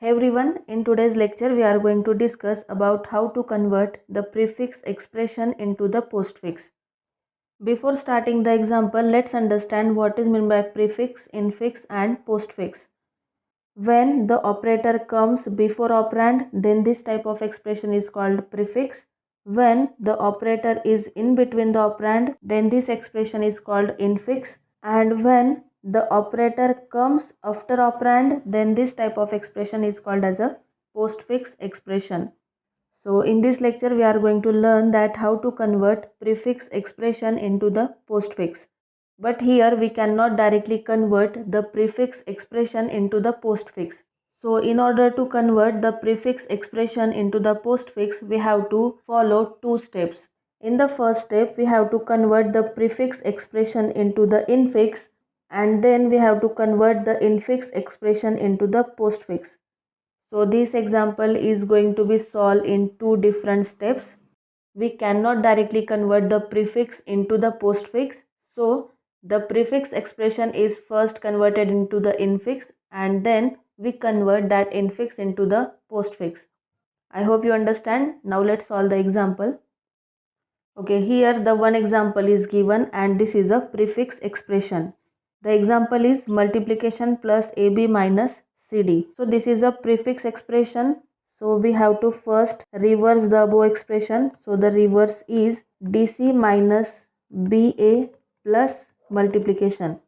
Hey everyone, in today's lecture we are going to discuss about how to convert the prefix expression into the postfix. Before starting the example, let's understand what is meant by prefix, infix and postfix. When the operator comes before operand, then this type of expression is called prefix. When the operator is in between the operand, then this expression is called infix. And when the operator comes after operand, then this type of expression is called as a postfix expression. So in this lecture we are going to learn that how to convert prefix expression into the postfix. But here we cannot directly convert the prefix expression into the postfix. So in order to convert the prefix expression into the postfix, we have to follow two steps. In the first step, we have to convert the prefix expression into the infix, and then we have to convert the infix expression into the postfix. So this example is going to be solved in two different steps. We cannot directly convert the prefix into the postfix. So the prefix expression is first converted into the infix and then we convert that infix into the postfix. I hope you understand. Now let's solve the example. Okay, here the one example is given and this is a prefix expression. The example is multiplication plus AB minus CD. So this is a prefix expression. So we have to first reverse the above expression. So the reverse is DC minus BA plus multiplication.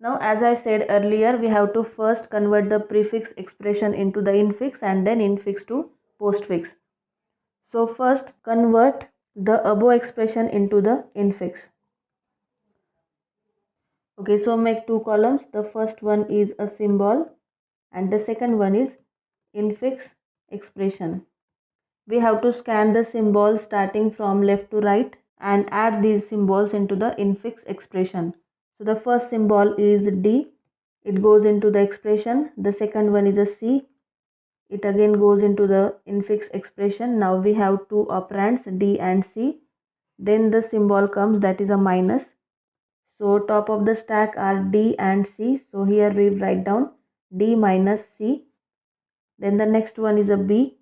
Now as I said earlier, we have to first convert the prefix expression into the infix and then infix to postfix. So first convert the above expression into the infix. Okay, so make two columns. The first one is a symbol and the second one is infix expression. We have to scan the symbols starting from left to right and add these symbols into the infix expression. So the first symbol is D. It goes into the expression. The second one is a C. It again goes into the infix expression. Now we have two operands D and C. Then the symbol comes, that is a minus. So top of the stack are D and C. So here we write down D minus C. Then the next one is a B.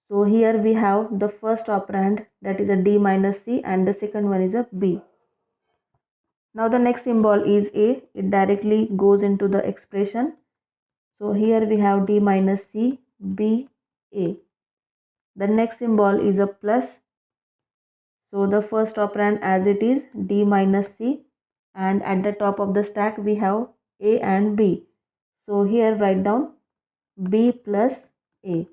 So here we have the first operand, that is a D minus C, and the second one is a B. Now the next symbol is A. It directly goes into the expression. So here we have D minus C, B, A. The next symbol is a plus. So the first operand as it is D minus C, and at the top of the stack we have A and B. So here write down B plus A.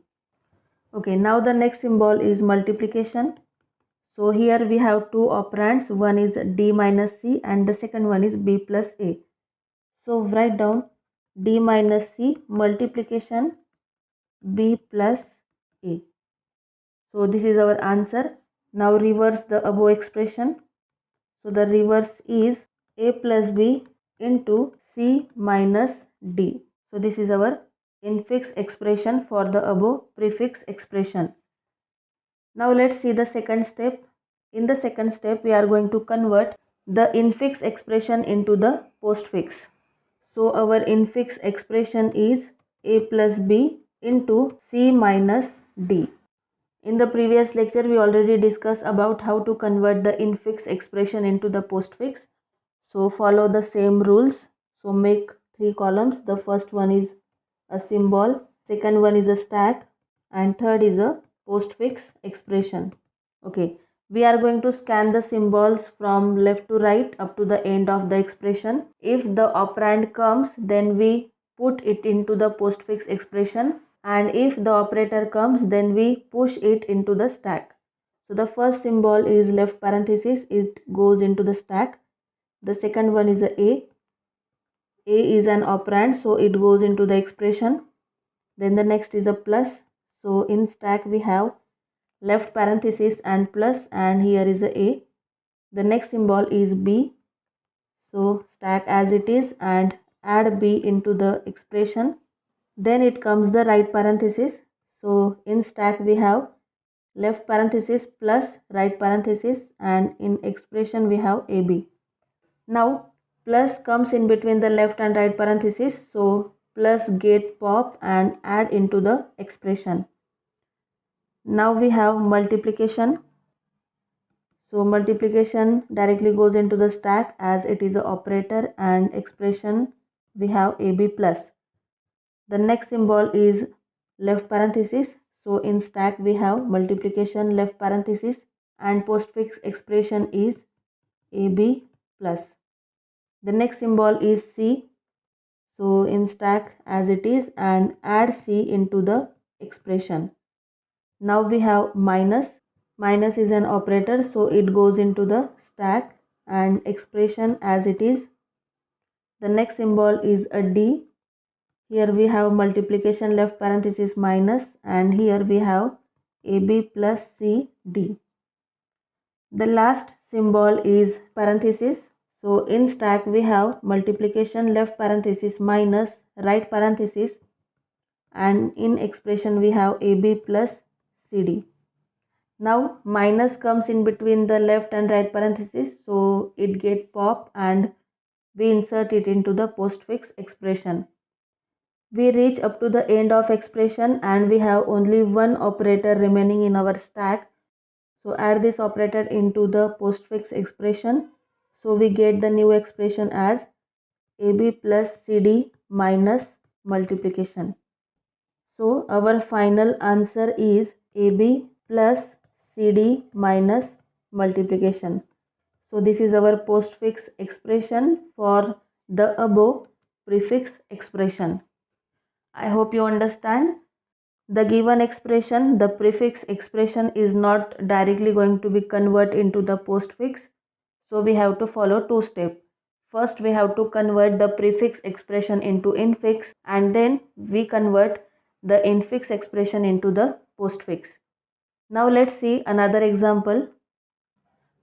Okay, now the next symbol is multiplication. So here we have two operands, one is D minus C and the second one is B plus A. So write down D minus C multiplication B plus A. So this is our answer. Now reverse the above expression. So the reverse is A plus B into C minus D. So this is our infix expression for the above prefix expression. Now let's see the second step. In the second step, we are going to convert the infix expression into the postfix. So our infix expression is A plus B into C minus D. In the previous lecture, we already discussed about how to convert the infix expression into the postfix. So follow the same rules. So make three columns. The first one is a symbol, second one is a stack, and third is a postfix expression. Okay, we are going to scan the symbols from left to right up to the end of the expression. If the operand comes, then we put it into the postfix expression, and if the operator comes, then we push it into the stack. So the first symbol is left parenthesis, it goes into the stack. The second one is a is an operand, so it goes into the expression. Then the next is a plus. So in stack we have left parenthesis and plus, and here is a. The next symbol is B. So stack as it is and add B into the expression. Then it comes the right parenthesis. So in stack we have left parenthesis plus right parenthesis, and in expression we have AB. Now plus comes in between the left and right parenthesis, so plus get pop and add into the expression. Now we have multiplication. So multiplication directly goes into the stack as it is an operator, and expression we have AB plus. The next symbol is left parenthesis. So in stack we have multiplication left parenthesis, and postfix expression is AB plus. The next symbol is C. So in stack as it is, and add C into the expression. Now we have minus. Minus is an operator, so it goes into the stack and expression as it is. The next symbol is a D. Here we have multiplication left parenthesis minus, and here we have AB plus CD. The last symbol is parenthesis. So in stack we have multiplication left parenthesis minus right parenthesis, and in expression we have AB plus CD. Now minus comes in between the left and right parenthesis, so it get pop and we insert it into the postfix expression. We reach up to the end of expression and we have only one operator remaining in our stack. So add this operator into the postfix expression. So we get the new expression as AB plus CD minus multiplication. So our final answer is AB plus CD minus multiplication. So this is our postfix expression for the above prefix expression. I hope you understand. The given expression, the prefix expression, is not directly going to be converted into the postfix. So we have to follow two steps. First we have to convert the prefix expression into infix, and then we convert the infix expression into the postfix. Now let's see another example.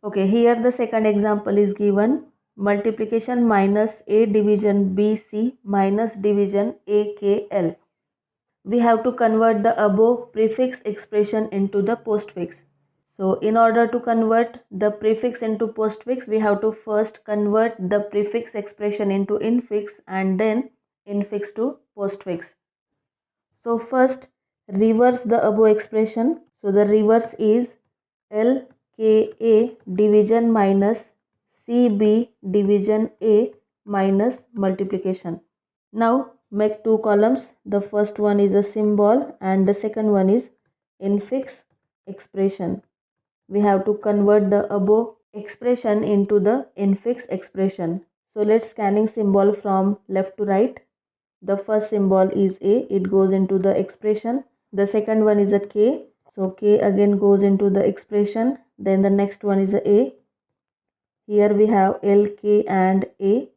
Okay, here the second example is given: multiplication minus A division BC minus division AKL. We have to convert the above prefix expression into the postfix. So in order to convert the prefix into postfix, we have to first convert the prefix expression into infix and then infix to postfix. So first reverse the above expression. So the reverse is LKA division minus CB division A minus multiplication. Now make two columns. The first one is a symbol and the second one is infix expression. We have to convert the above expression into the infix expression. So let's scanning symbol from left to right. The first symbol is A, it goes into the expression. The second one is a K, so K again goes into the expression. Then the next one is a. Here we have L, K and A.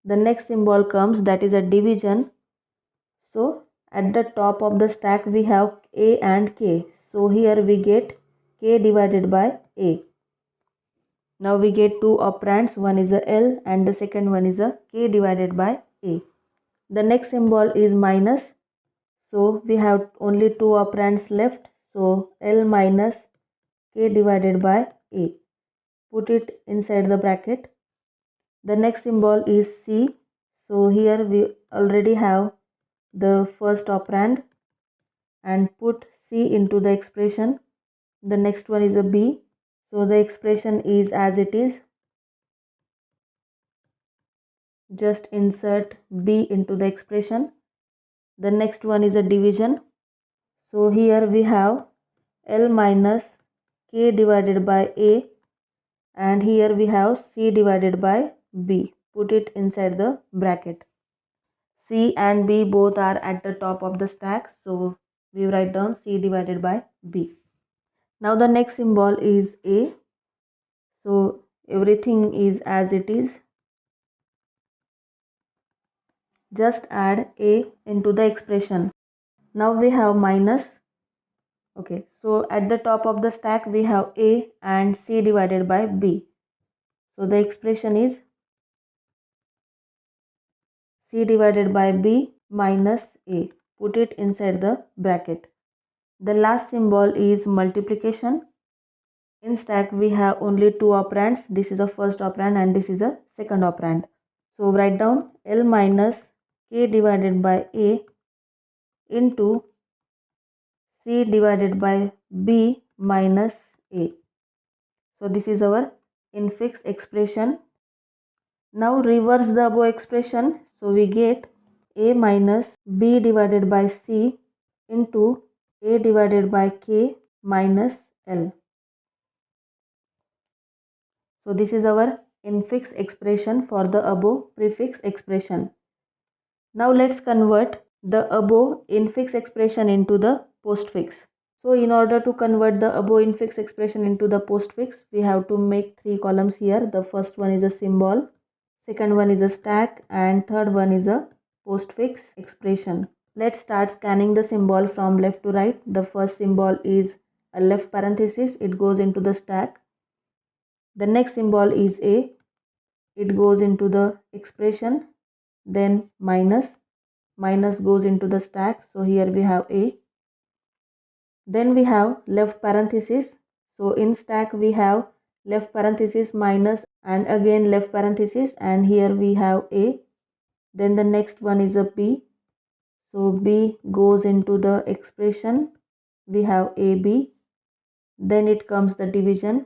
The next symbol comes, that is a division. So at the top of the stack we have A and K. So here we get K divided by A. Now we get two operands, one is a L and the second one is a K divided by A. The next symbol is minus. So we have only two operands left. So L minus K divided by A. Put it inside the bracket. The next symbol is C. So here we already have the first operand and put C into the expression. The next one is a B. So the expression is as it is. Just insert B into the expression. The next one is a division. So here we have L minus K divided by A, and here we have C divided by B. Put it inside the bracket. C and B both are at the top of the stack, so we write down C divided by B. Now the next symbol is A. So everything is as it is. Just add A into the expression. Now we have minus. Okay, so at the top of the stack we have A and C divided by B. So the expression is C divided by B minus A. Put it inside the bracket. The last symbol is multiplication. In stack we have only two operands. This is the first operand and this is the second operand. So write down L minus k divided by a into c divided by b minus a. So this is our infix expression. Now reverse the above expression. So we get a minus b divided by c into a divided by k minus l. So this is our infix expression for the above prefix expression. Now let's convert the above infix expression into the postfix. So in order to convert the above infix expression into the postfix, we have to make 3 columns here. The first one is a symbol, second one is a stack, and third one is a postfix expression. Let's start scanning the symbol from left to right. The first symbol is a left parenthesis, it goes into the stack. The next symbol is a, it goes into the expression. Then minus goes into the stack, so here we have a. Then we have left parenthesis, so in stack we have left parenthesis minus and again left parenthesis, and here we have a. Then the next one is a b, so b goes into the expression, we have ab. Then it comes the division,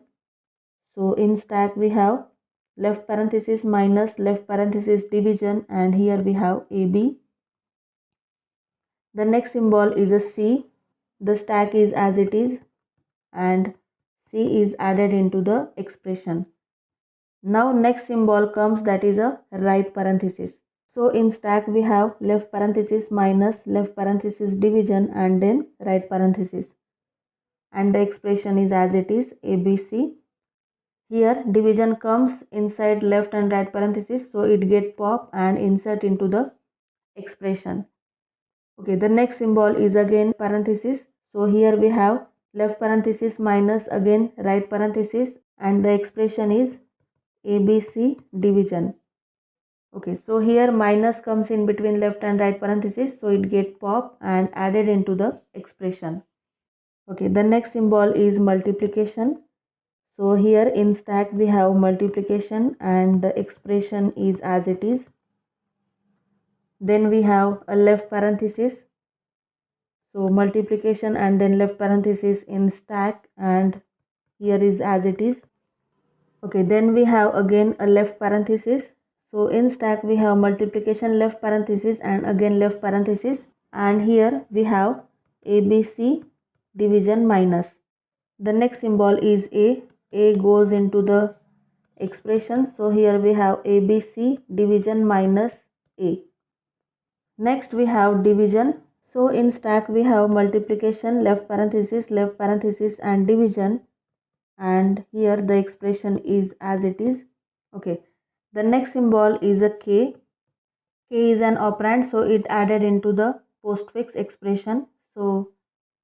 so in stack we have left parenthesis minus left parenthesis division, and here we have ab. The next symbol is a c, the stack is as it is and c is added into the expression. Now next symbol comes, that is a right parenthesis. So in stack we have left parenthesis minus left parenthesis division and then right parenthesis, and the expression is as it is, ABC. Here division comes inside left and right parenthesis, so it get pop and insert into the expression. Okay, the next symbol is again parenthesis, so here we have left parenthesis minus again right parenthesis, and the expression is ABC division. Okay, so here minus comes in between left and right parenthesis, so it get pop and added into the expression. Okay, the next symbol is multiplication. So here in stack we have multiplication and the expression is as it is. Then we have a left parenthesis, so multiplication and then left parenthesis in stack, and here is as it is. Okay, then we have again a left parenthesis. So in stack we have multiplication left parenthesis and again left parenthesis, and here we have ABC division minus. The next symbol is a goes into the expression, so here we have ABC division minus a. Next we have division. So in stack we have multiplication left parenthesis and division, and here the expression is as it is. Okay, the next symbol is a k. K is an operand, so it added into the postfix expression, so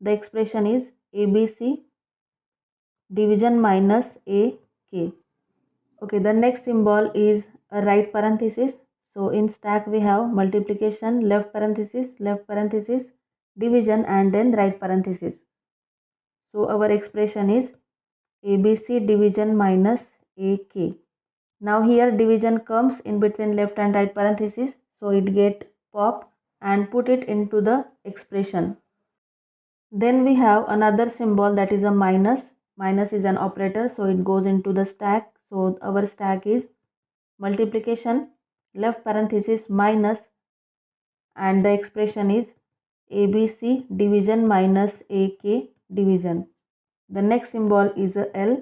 the expression is ABC division minus a k. Okay, the next symbol is a right parenthesis. So in stack we have multiplication left parenthesis division and then right parenthesis, so our expression is ABC division minus AK. Now here division comes in between left and right parenthesis, so it get pop and put it into the expression. Then we have another symbol, that is a minus. Minus is an operator, so it goes into the stack. So our stack is multiplication left parenthesis minus, and the expression is ABC division minus AK division. The next symbol is a L.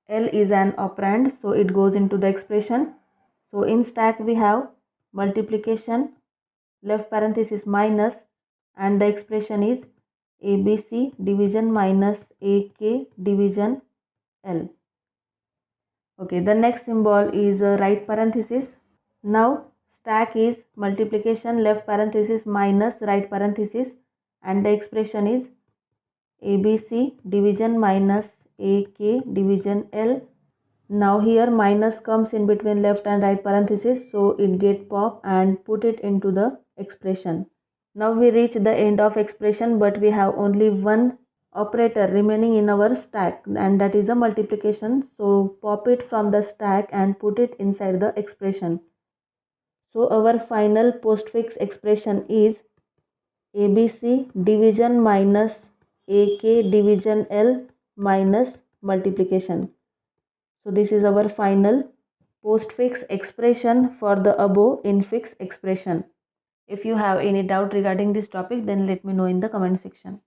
L is an operand, so it goes into the expression. So in stack we have multiplication left parenthesis minus, and the expression is ABC division minus AK division L. Okay, the next symbol is a right parenthesis. Now stack is multiplication left parenthesis minus right parenthesis, and the expression is ABC division minus AK division L. Now here minus comes in between left and right parenthesis, so it get pop and put it into the expression. Now we reach the end of expression, but we have only one operator remaining in our stack, and that is a multiplication. So pop it from the stack and put it inside the expression. So our final postfix expression is ABC division minus AK division L minus multiplication. So this is our final postfix expression for the above infix expression. If you have any doubt regarding this topic, then let me know in the comment section.